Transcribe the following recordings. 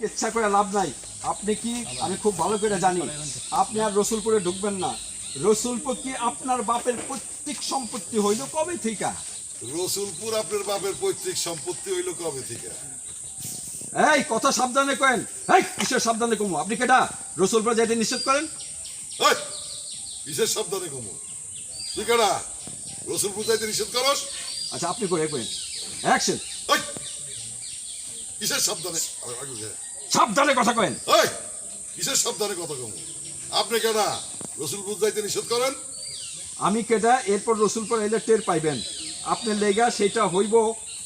ইচ্ছা করে লাভ নাই। আপনি কি, আমি খুব ভালো করে জানি আপনি আর রসুলপুরে ঢুকবেন না। রসুলপুর কি আপনার বাপের পৈতৃক সম্পত্তি হইল কবে থেকে? রসুলপুর আপনার বাপের পৈতৃক সম্পত্তি হইল কবে থেকে? এই কথা সাবধানে করেন। এই কিসের সাবধানে কমু? আপনি কেটা রসুলপুরে যাইতে নিষেধ করেন? এই, কিসের সাবধানে কমু? তুই কেডা রসুলপুর যাইতে নিষেধ করস? আচ্ছা আপনি করে করেন অ্যাকশন। এই, কিসের সাবধানে? সাবধানে কথা করেন। এই, কিসের সাবধানে কথা কমু? আপনি কেডা রসুলপুর যাইতে নিষেধ করেন? আমি কেটা এরপর রসুলপুর এলে টের পাইবেন। আপনার লেগা সেটা হইব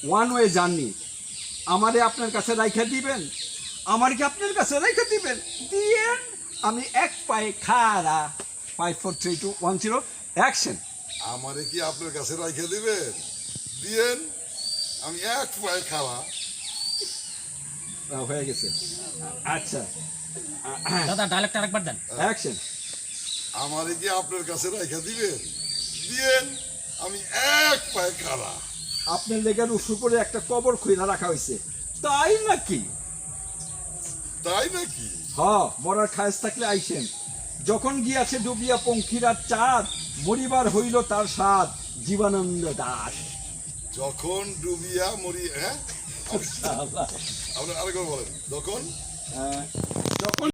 ওয়ান ওয়ে জার্নি। আমারে আপনার কাছে রাইখা দিবেন, আমার কি আপনার কাছে রাইখা দিবেন? দিয়েন আমি এক পায়ে খাড়া। 5 4 3 2 1 0 অ্যাকশন। আমারে কি আপনার কাছে রাইখে দিবেন? দিয়েন আমি এক পায়ে খাওয়া। হয়ে গেছে। আচ্ছা দাদা ডায়লগটা আরেকবার দেন। অ্যাকশন। আমারে কি আপনার কাছে রাইখে দিবেন? দিয়েন আমি এক পায়ে খাওয়া। আপনার লেগার উপরে একটা কবর খুইলা রাখা হয়েছে, তাই নাকি? তাই নাকি? মরার খায়স থাকলে আইসেন। যখন গিয়াছে ডুবিয়া পঙ্খিরার চাঁদ, মরিবার হইল তার স্বাদ জীবানন্দ দাস। যখন ডুবিয়া মরি, হ্যাঁ আপনি আরেকবার বলেন। যখন যখন